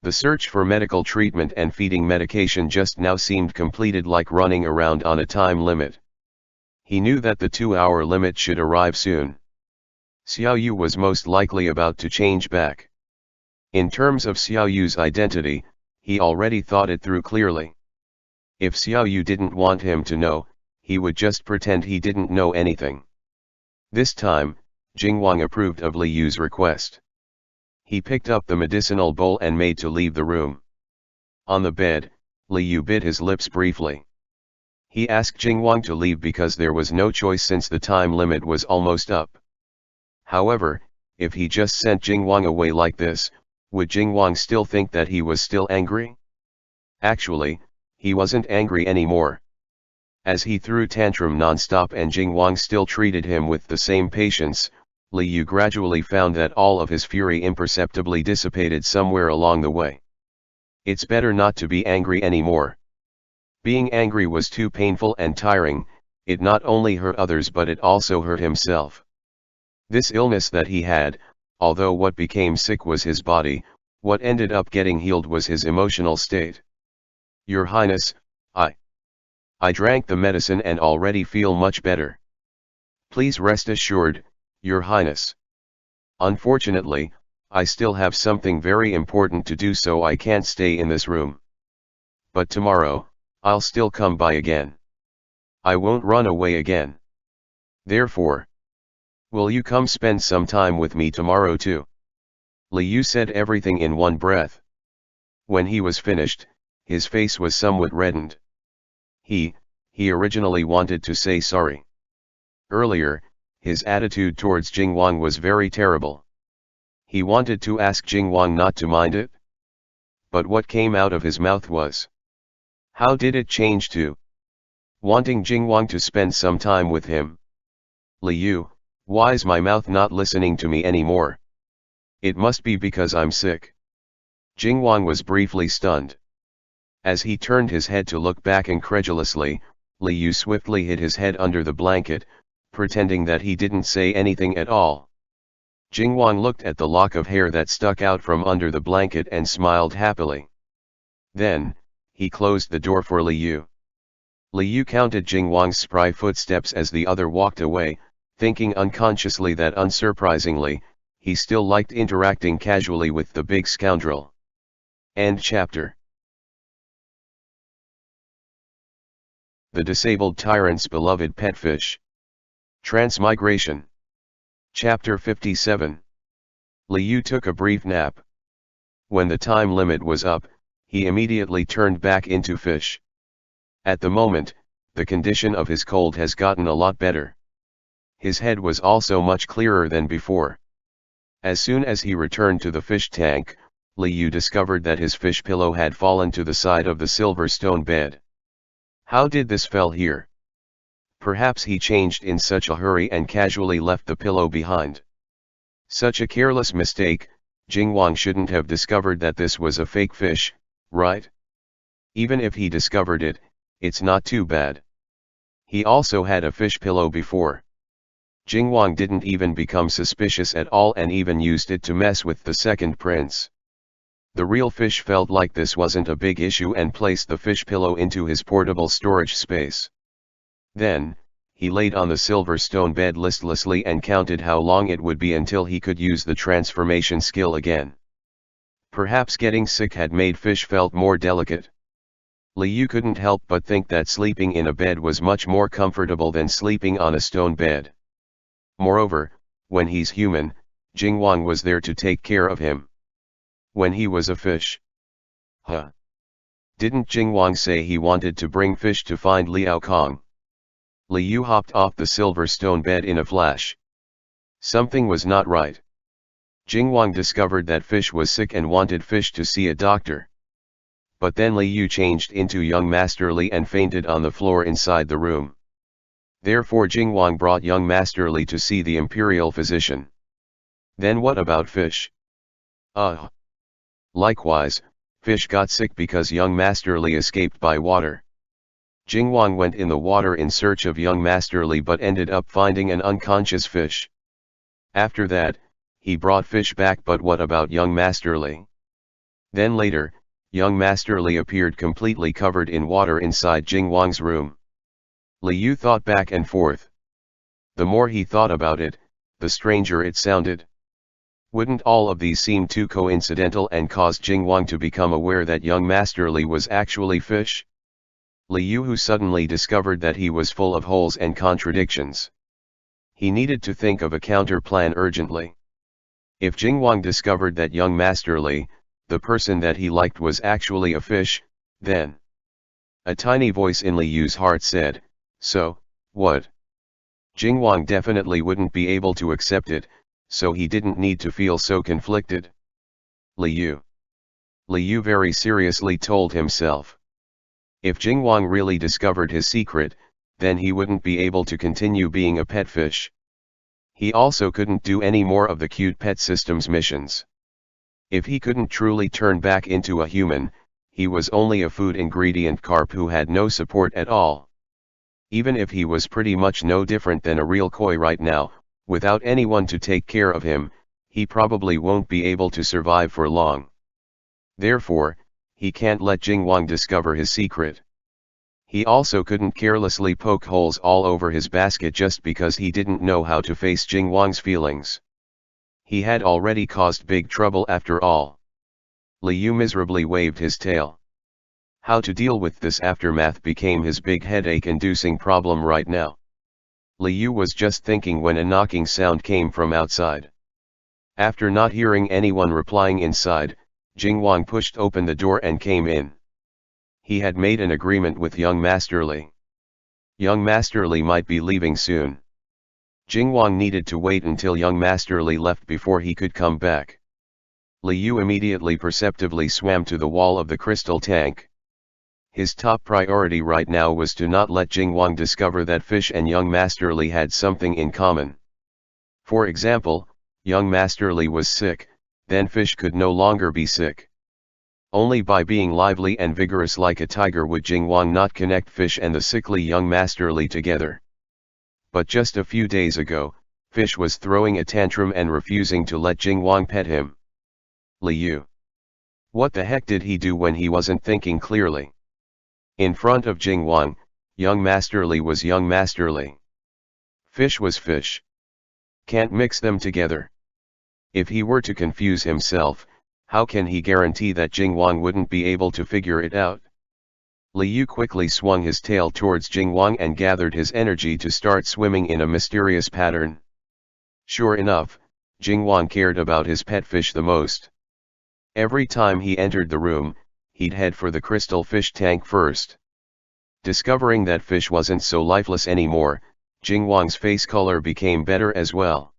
[SPEAKER 1] The search for medical treatment and feeding medication just now seemed completed, like running around on a time limit. He knew that the 2-hour limit should arrive soon. Xiaoyu was most likely about to change back. In terms of Xiaoyu's identity, he already thought it through clearly. If Xiaoyu didn't want him to know, he would just pretend he didn't know anything. This time, Jingwang approved of Liu's request. He picked up the medicinal bowl and made to leave the room. On the bed, Liu bit his lips briefly. He asked Jingwang to leave because there was no choice since the time limit was almost up. However, if he just sent Jingwang away like this, would Jingwang still think that he was still angry? Actually, he wasn't angry anymore. As he threw tantrum non-stop and Jingwang still treated him with the same patience, Liu gradually found that all of his fury imperceptibly dissipated somewhere along the way. It's better not to be angry anymore. Being angry was too painful and tiring. It not only hurt others but it also hurt himself. This illness that he had, although what became sick was his body, what ended up getting healed was his emotional state. "Your Highness, I drank the medicine and already feel much better. Please rest assured, Your Highness. Unfortunately, I still have something very important to do, so I can't stay in this room. But tomorrow, I'll still come by again. I won't run away again. Therefore, will you come spend some time with me tomorrow too?" Liu said everything in one breath. When he was finished, his face was somewhat reddened. He originally wanted to say sorry. Earlier, his attitude towards Jingwang was very terrible. He wanted to ask Jingwang not to mind it. But what came out of his mouth was, how did it change to wanting Jingwang to spend some time with him? "Liu, why's my mouth not listening to me anymore? It must be because I'm sick." Jingwang was briefly stunned. As he turned his head to look back incredulously, Liu swiftly hid his head under the blanket, pretending that he didn't say anything at all. Jingwang looked at the lock of hair that stuck out from under the blanket and smiled happily. Then, he closed the door for Liu. Liu counted Jingwang's spry footsteps as the other walked away, thinking unconsciously that unsurprisingly, he still liked interacting casually with the big scoundrel. End chapter. The disabled tyrant's beloved pet fish. Transmigration. Chapter 57. Liu took a brief nap. When the time limit was up, he immediately turned back into fish. At the moment, the condition of his cold has gotten a lot better. His head was also much clearer than before. As soon as he returned to the fish tank, Liu discovered that his fish pillow had fallen to the side of the silver stone bed. How did this fell here? Perhaps he changed in such a hurry and casually left the pillow behind. Such a careless mistake, Jingwang shouldn't have discovered that this was a fake fish, right? Even if he discovered it, it's not too bad. He also had a fish pillow before. Jingwang didn't even become suspicious at all and even used it to mess with the second prince. The real fish felt like this wasn't a big issue and placed the fish pillow into his portable storage space. Then, he laid on the silver stone bed listlessly and counted how long it would be until he could use the transformation skill again. Perhaps getting sick had made fish felt more delicate. Liu couldn't help but think that sleeping in a bed was much more comfortable than sleeping on a stone bed. Moreover, when he's human, Jingwang was there to take care of him. When he was a fish. Huh? Didn't Jingwang say he wanted to bring fish to find Liao Kong? Liu hopped off the silver stone bed in a flash. Something was not right. Jingwang discovered that fish was sick and wanted fish to see a doctor. But then Liu changed into young Master Li and fainted on the floor inside the room. Therefore Jingwang brought young Master Li to see the imperial physician. Then what about fish? Likewise, fish got sick because young Master Li escaped by water. Jingwang went in the water in search of young Master Li but ended up finding an unconscious fish. After that, he brought fish back, but what about young Master Li? Then later, young Master Li appeared completely covered in water inside Jingwang's room. Liu thought back and forth. The more he thought about it, the stranger it sounded. Wouldn't all of these seem too coincidental and cause Jingwang to become aware that young Master Li was actually fish? Liu, who suddenly discovered that he was full of holes and contradictions. He needed to think of a counter plan urgently. If Jingwang discovered that young Master Li, the person that he liked, was actually a fish, then... A tiny voice in Liu's heart said, "So, what?" Jingwang definitely wouldn't be able to accept it, so he didn't need to feel so conflicted. Liu very seriously told himself. If Jingwang really discovered his secret, then he wouldn't be able to continue being a pet fish. He also couldn't do any more of the cute pet systems missions. If he couldn't truly turn back into a human, he was only a food ingredient carp who had no support at all. Even if he was pretty much no different than a real koi right now, without anyone to take care of him, he probably won't be able to survive for long. Therefore, he can't let Jingwang discover his secret. He also couldn't carelessly poke holes all over his basket just because he didn't know how to face Jingwang's feelings. He had already caused big trouble after all. Liu miserably waved his tail. How to deal with this aftermath became his big headache-inducing problem right now. Liu was just thinking when a knocking sound came from outside. After not hearing anyone replying inside, Jingwang pushed open the door and came in. He had made an agreement with young Master Li. Young Master Li might be leaving soon. Jingwang needed to wait until young Master Li left before he could come back. Liu immediately perceptively swam to the wall of the crystal tank. His top priority right now was to not let Jingwang discover that fish and young Master Li had something in common. For example, young Master Li was sick, then fish could no longer be sick. Only by being lively and vigorous like a tiger would Jingwang not connect fish and the sickly young Master Li together. But just a few days ago, fish was throwing a tantrum and refusing to let Jingwang pet him. Liu. What the heck did he do when he wasn't thinking clearly? In front of Jingwang, young Master Li was young Master Li. Fish was fish. Can't mix them together. If he were to confuse himself, how can he guarantee that Jingwang wouldn't be able to figure it out? Liu quickly swung his tail towards Jingwang and gathered his energy to start swimming in a mysterious pattern. Sure enough, Jingwang cared about his pet fish the most. Every time he entered the room, he'd head for the crystal fish tank first. Discovering that fish wasn't so lifeless anymore, Jingwang's face color became better as well.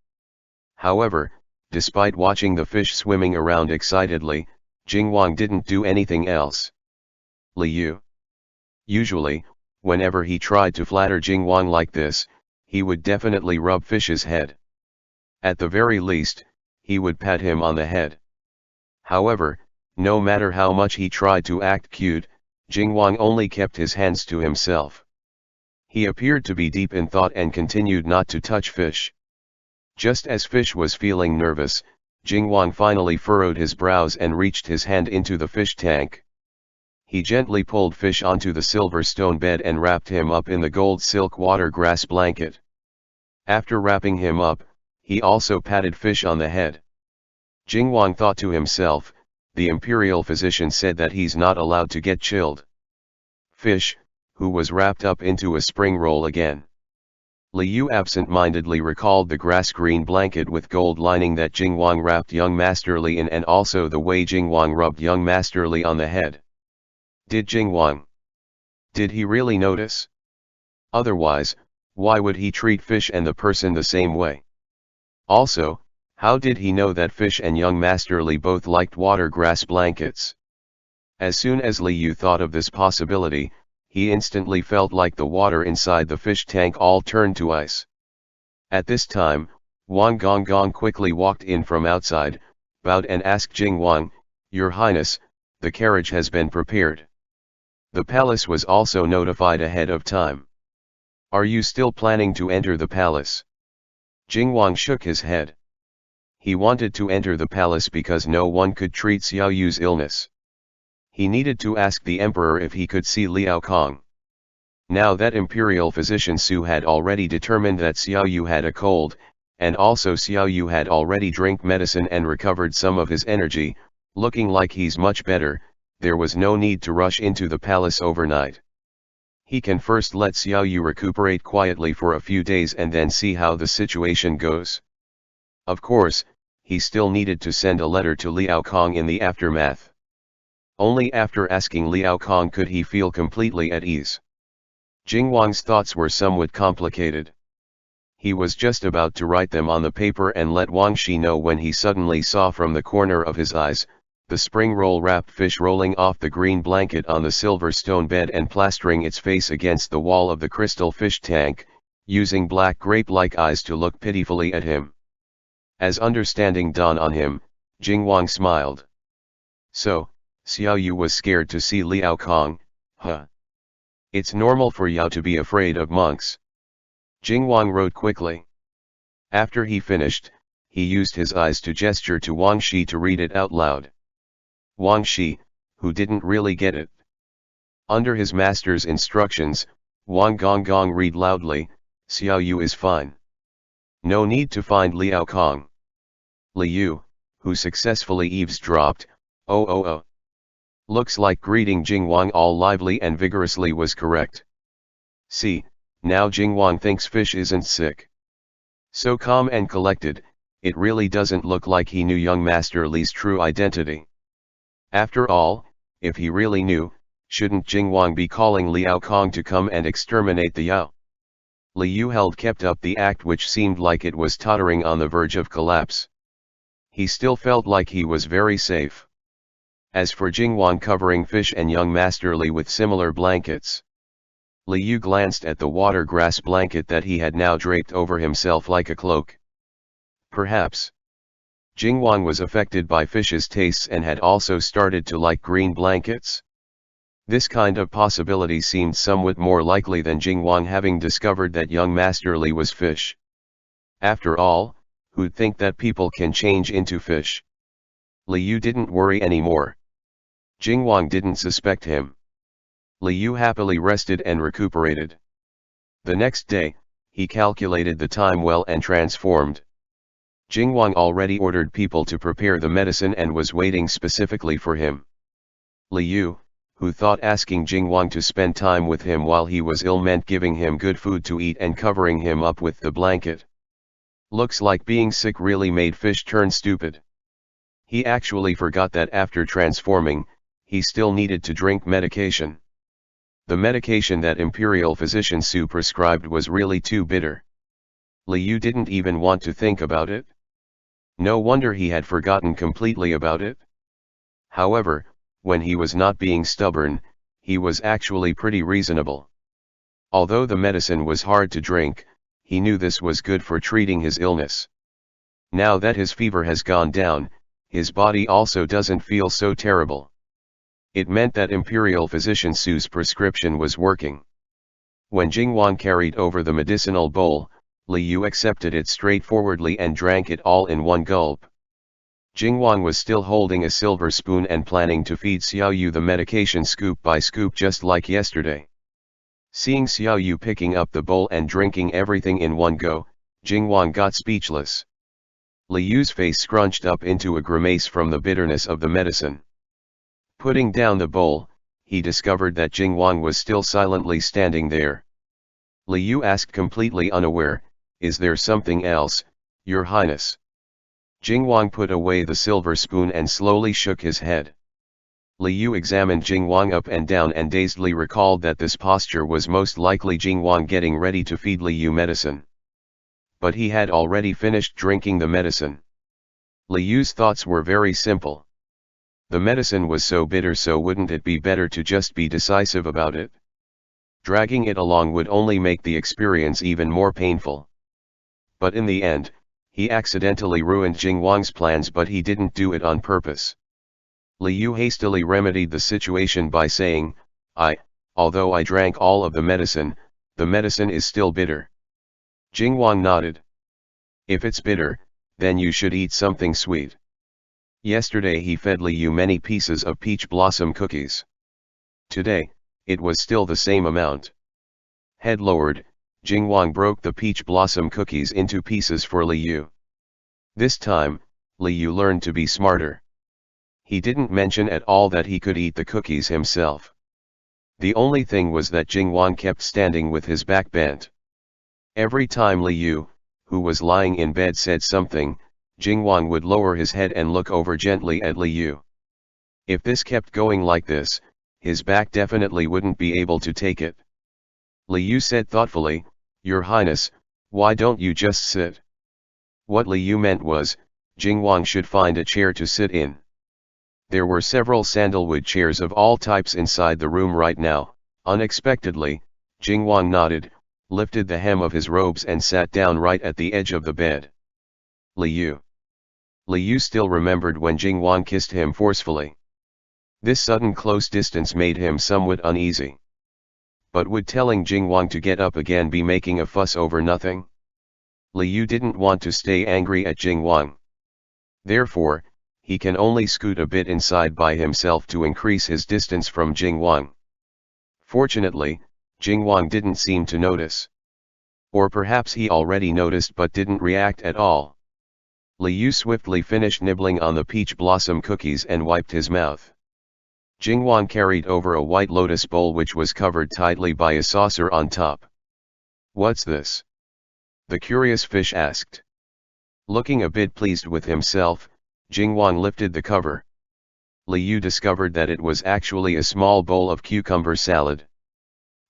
[SPEAKER 1] However, despite watching the fish swimming around excitedly, Jingwang didn't do anything else. Liu. Usually, whenever he tried to flatter Jingwang like this, he would definitely rub fish's head. At the very least, he would pat him on the head. However, no matter how much he tried to act cute, Jingwang only kept his hands to himself. He appeared to be deep in thought and continued not to touch Fish. Just as Fish was feeling nervous, Jingwang finally furrowed his brows and reached his hand into the fish tank. He gently pulled Fish onto the silver stone bed and wrapped him up in the gold silk water grass blanket. After wrapping him up, he also patted Fish on the head. Jingwang thought to himself, the imperial physician said that he's not allowed to get chilled. Fish, who was wrapped up into a spring roll again. Liu absent-mindedly recalled the grass-green blanket with gold lining that Jingwang wrapped young Master Li in and also the way Jingwang rubbed young Master Li on the head. Did he really notice? Otherwise, why would he treat Fish and the person the same way? Also, how did he know that Fish and young Master Li both liked water grass blankets? As soon as Liu thought of this possibility, he instantly felt like the water inside the fish tank all turned to ice. At this time, Wang Gonggong quickly walked in from outside, bowed and asked Jingwang, "Your Highness, the carriage has been prepared." The palace was also notified ahead of time. "Are you still planning to enter the palace?" Jingwang shook his head. He wanted to enter the palace because no one could treat Xiao Yu's illness. He needed to ask the emperor if he could see Liao Kong. Now that imperial physician Su had already determined that Xiao Yu had a cold, and also Xiao Yu had already drank medicine and recovered some of his energy, looking like he's much better, there was no need to rush into the palace overnight. He can first let Xiao Yu recuperate quietly for a few days and then see how the situation goes. Of course, he still needed to send a letter to Liao Kong in the aftermath. Only after asking Liao Kong could he feel completely at ease. Jingwang's thoughts were somewhat complicated. He was just about to write them on the paper and let Wang Shi know when he suddenly saw from the corner of his eyes, the spring roll wrapped fish rolling off the green blanket on the silver stone bed and plastering its face against the wall of the crystal fish tank, using black grape-like eyes to look pitifully at him. As understanding dawned on him, Jingwang smiled. "So, Xiao Yu was scared to see Liao Kong, huh? It's normal for Yao to be afraid of monks." Jingwang wrote quickly. After he finished, he used his eyes to gesture to Wang Shi to read it out loud. Wang Shi, who didn't really get it. Under his master's instructions, Wang Gonggong read loudly, "Xiao Yu is fine. No need to find Liao Kong." Liu, who successfully eavesdropped, "Oh. Looks like greeting Jingwang all lively and vigorously was correct. See, now Jingwang thinks Fish isn't sick. So calm and collected, it really doesn't look like he knew young Master Li's true identity. After all, if he really knew, shouldn't Jingwang be calling Liao Kong to come and exterminate the Yao?" Liu kept up the act which seemed like it was tottering on the verge of collapse. He still felt like he was very safe. As for Jingwang covering Fish and young Master Li with similar blankets, Liu glanced at the water grass blanket that he had now draped over himself like a cloak. Perhaps Jingwang was affected by Fish's tastes and had also started to like green blankets. This kind of possibility seemed somewhat more likely than Jingwang having discovered that young Master Li was Fish. After all, who'd think that people can change into fish? Liu didn't worry anymore. Jingwang didn't suspect him. Liu happily rested and recuperated. The next day, he calculated the time well and transformed. Jingwang already ordered people to prepare the medicine and was waiting specifically for him. Liu, who thought asking Jingwang to spend time with him while he was ill meant giving him good food to eat and covering him up with the blanket. Looks like being sick really made Fish turn stupid. He actually forgot that after transforming, he still needed to drink medication. The medication that imperial physician Su prescribed was really too bitter. Liu didn't even want to think about it. No wonder he had forgotten completely about it. However, when he was not being stubborn, he was actually pretty reasonable. Although the medicine was hard to drink, he knew this was good for treating his illness. Now that his fever has gone down, his body also doesn't feel so terrible. It meant that Imperial Physician Su's prescription was working. When Jingwang carried over the medicinal bowl, Liu accepted it straightforwardly and drank it all in one gulp. Jingwang was still holding a silver spoon and planning to feed Xiaoyu the medication scoop by scoop just like yesterday. Seeing Xiaoyu picking up the bowl and drinking everything in one go, Jingwang got speechless. Liu's face scrunched up into a grimace from the bitterness of the medicine. Putting down the bowl, he discovered that Jingwang was still silently standing there. Liu asked completely unaware, "Is there something else, Your Highness?" Jingwang put away the silver spoon and slowly shook his head. Liu examined Jingwang up and down and dazedly recalled that this posture was most likely Jingwang getting ready to feed Liu medicine. But he had already finished drinking the medicine. Liu's thoughts were very simple. The medicine was so bitter, so wouldn't it be better to just be decisive about it? Dragging it along would only make the experience even more painful. But in the end, he accidentally ruined Jingwang's plans, but he didn't do it on purpose. Liu hastily remedied the situation by saying, Although I drank all of the medicine is still bitter." Jingwang nodded. "If it's bitter, then you should eat something sweet. Yesterday he fed Liu many pieces of peach blossom cookies. Today, it was still the same amount." Head lowered, Jingwang broke the peach blossom cookies into pieces for Liu. This time, Liu learned to be smarter. He didn't mention at all that he could eat the cookies himself. The only thing was that Jingwang kept standing with his back bent. Every time Liu, who was lying in bed, said something, Jingwang would lower his head and look over gently at Liu. If this kept going like this, his back definitely wouldn't be able to take it. Liu said thoughtfully, "Your Highness, why don't you just sit?" What Liu meant was, Jingwang should find a chair to sit in. There were several sandalwood chairs of all types inside the room right now. Unexpectedly, Jingwang nodded, lifted the hem of his robes and sat down right at the edge of the bed. Liu still remembered when Jingwang kissed him forcefully. This sudden close distance made him somewhat uneasy. But would telling Jingwang to get up again be making a fuss over nothing? Liu didn't want to stay angry at Jingwang. Therefore, he can only scoot a bit inside by himself to increase his distance from Jingwang. Fortunately, Jingwang didn't seem to notice. Or perhaps he already noticed but didn't react at all. Liu swiftly finished nibbling on the peach blossom cookies and wiped his mouth. Jingwang carried over a white lotus bowl which was covered tightly by a saucer on top. "What's this?" the curious fish asked. Looking a bit pleased with himself, Jingwang lifted the cover. Liu discovered that it was actually a small bowl of cucumber salad.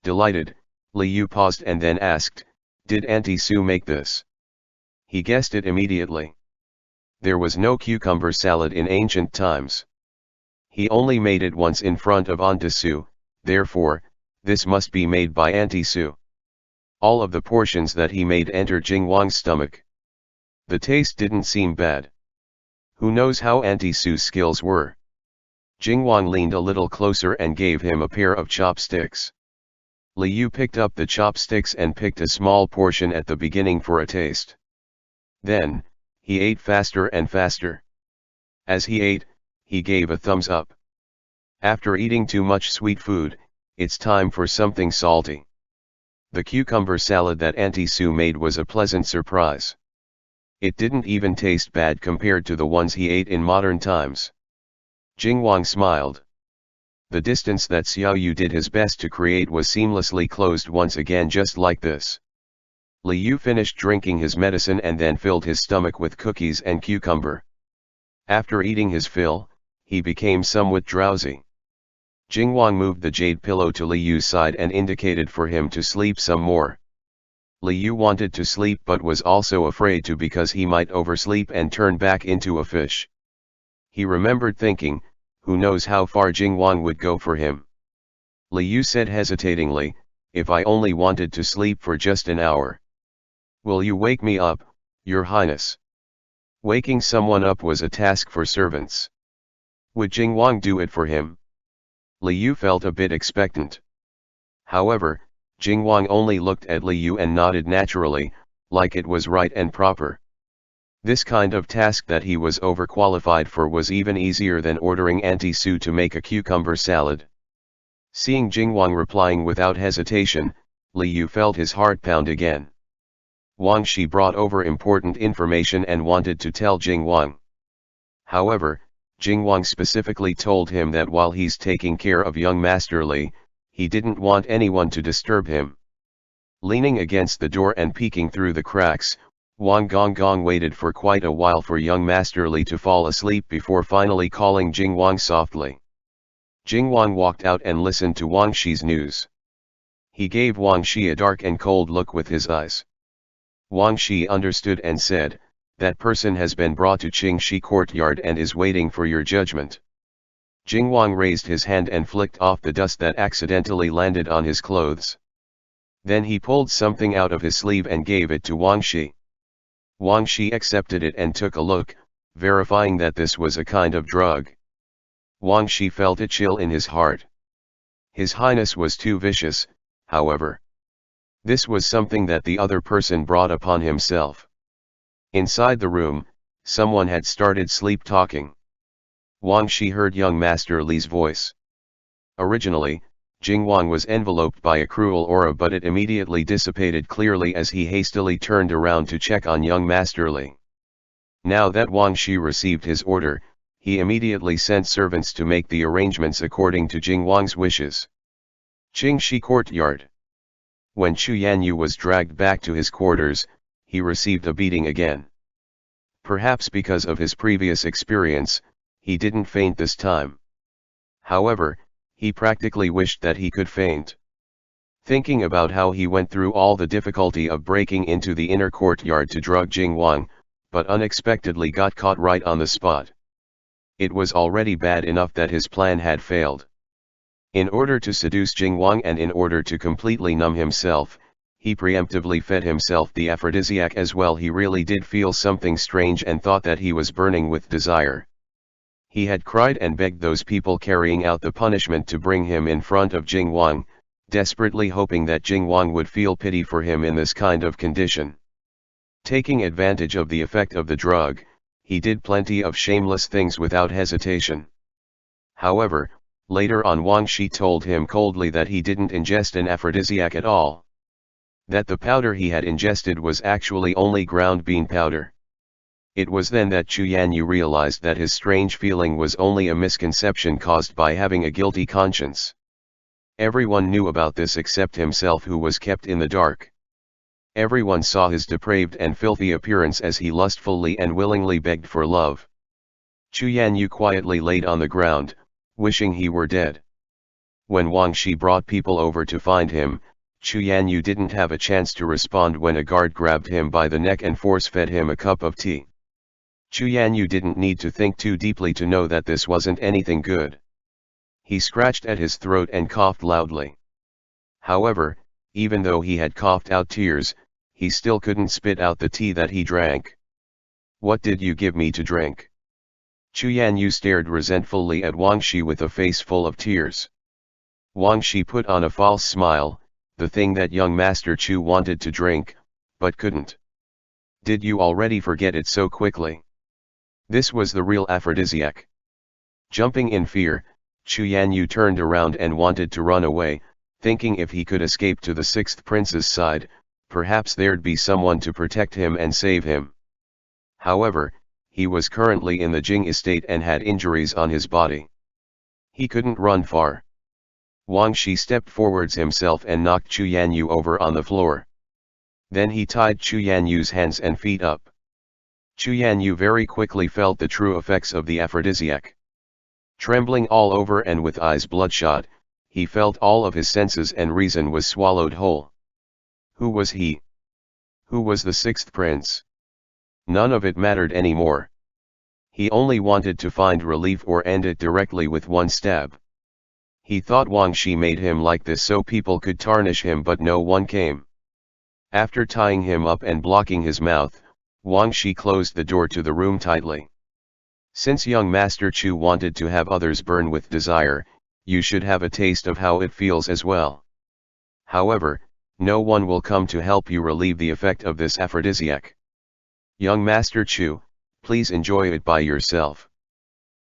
[SPEAKER 1] Delighted, Liu paused and then asked, "Did Auntie Su make this?" He guessed it immediately. There was no cucumber salad in ancient times. He only made it once in front of Auntie Su, therefore, this must be made by Auntie Su. All of the portions that he made entered Jingwang's stomach. The taste didn't seem bad. Who knows how Auntie Su's skills were? Jingwang leaned a little closer and gave him a pair of chopsticks. Liu picked up the chopsticks and picked a small portion at the beginning for a taste. Then, he ate faster and faster. As he ate, he gave a thumbs up. After eating too much sweet food, it's time for something salty. The cucumber salad that Auntie Su made was a pleasant surprise. It didn't even taste bad compared to the ones he ate in modern times. Jingwang smiled. The distance that Xiaoyu did his best to create was seamlessly closed once again, just like this. Liu finished drinking his medicine and then filled his stomach with cookies and cucumber. After eating his fill, he became somewhat drowsy. Jingwang moved the jade pillow to Liu's side and indicated for him to sleep some more. Liu wanted to sleep but was also afraid to because he might oversleep and turn back into a fish. He remembered thinking, who knows how far Jingwang would go for him. Liu said hesitatingly, "If I only wanted to sleep for just an hour. Will you wake me up, Your Highness?" Waking someone up was a task for servants. Would Jingwang do it for him? Li Yu felt a bit expectant. However, Jingwang only looked at Li Yu and nodded naturally, like it was right and proper. This kind of task that he was overqualified for was even easier than ordering Auntie Sue to make a cucumber salad. Seeing Jingwang replying without hesitation, Li Yu felt his heart pound again. Wang Shi brought over important information and wanted to tell Jingwang. However, Jingwang specifically told him that while he's taking care of young Master Li, he didn't want anyone to disturb him. Leaning against the door and peeking through the cracks, Wang Gonggong waited for quite a while for young Master Li to fall asleep before finally calling Jingwang softly. Jingwang walked out and listened to Wang Shi's news. He gave Wang Shi a dark and cold look with his eyes. Wang Shi understood and said, "That person has been brought to Qingxi courtyard and is waiting for your judgment." Jingwang raised his hand and flicked off the dust that accidentally landed on his clothes. Then he pulled something out of his sleeve and gave it to Wang Shi. Wang Shi accepted it and took a look, verifying that this was a kind of drug. Wang Shi felt a chill in his heart. His Highness was too vicious, however. This was something that the other person brought upon himself. Inside the room, someone had started sleep-talking. Wang Shi heard young Master Li's voice. Originally, Jingwang was enveloped by a cruel aura, but it immediately dissipated clearly as he hastily turned around to check on young Master Li. Now that Wang Shi received his order, he immediately sent servants to make the arrangements according to Jingwang's wishes. Qingxi courtyard. When Chu Yanyu was dragged back to his quarters, he received a beating again. Perhaps because of his previous experience, he didn't faint this time. However, he practically wished that he could faint. Thinking about how he went through all the difficulty of breaking into the inner courtyard to drug Jingwang, but unexpectedly got caught right on the spot. It was already bad enough that his plan had failed. In order to seduce Jingwang and in order to completely numb himself, he preemptively fed himself the aphrodisiac as well. He really did feel something strange and thought that he was burning with desire. He had cried and begged those people carrying out the punishment to bring him in front of Jingwang, desperately hoping that Jingwang would feel pity for him in this kind of condition. Taking advantage of the effect of the drug, he did plenty of shameless things without hesitation. However, later on Wang Shi told him coldly that he didn't ingest an aphrodisiac at all. That the powder he had ingested was actually only ground bean powder. It was then that Chu Yanyu realized that his strange feeling was only a misconception caused by having a guilty conscience. Everyone knew about this except himself, who was kept in the dark. Everyone saw his depraved and filthy appearance as he lustfully and willingly begged for love. Chu Yanyu quietly laid on the ground, wishing he were dead. When Wang Shi brought people over to find him, Chu Yanyu didn't have a chance to respond when a guard grabbed him by the neck and force-fed him a cup of tea. Chu Yanyu didn't need to think too deeply to know that this wasn't anything good. He scratched at his throat and coughed loudly. However, even though he had coughed out tears, he still couldn't spit out the tea that he drank. "What did you give me to drink?" Chu Yanyu stared resentfully at Wang Shi with a face full of tears. Wang Shi put on a false smile, the thing that young Master Chu wanted to drink, but couldn't. "Did you already forget it so quickly?" This was the real aphrodisiac. Jumping in fear, Chu Yanyu turned around and wanted to run away, thinking if he could escape to the sixth prince's side, perhaps there'd be someone to protect him and save him. However, he was currently in the Jing estate and had injuries on his body. He couldn't run far. Wang Shi stepped forwards himself and knocked Chu Yanyu over on the floor. Then he tied Chu Yanyu's hands and feet up. Chu Yanyu very quickly felt the true effects of the aphrodisiac. Trembling all over and with eyes bloodshot, he felt all of his senses and reason was swallowed whole. Who was he? Who was the sixth prince? None of it mattered anymore. He only wanted to find relief or end it directly with one stab. He thought Wang Shi made him like this so people could tarnish him, but no one came. After tying him up and blocking his mouth, Wang Shi closed the door to the room tightly. Since young Master Chu wanted to have others burn with desire, you should have a taste of how it feels as well. However, no one will come to help you relieve the effect of this aphrodisiac. Young Master Chu, please enjoy it by yourself.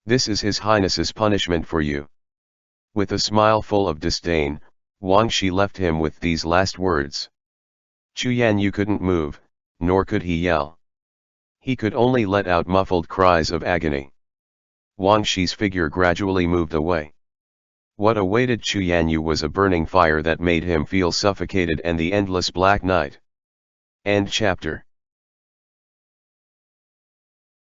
[SPEAKER 1] This is His Highness's punishment for you. With a smile full of disdain, Wang Shi left him with these last words. Chu Yanyu couldn't move, nor could he yell. He could only let out muffled cries of agony. Wang Shi's figure gradually moved away. What awaited Chu Yanyu was a burning fire that made him feel suffocated and the endless black night. End chapter.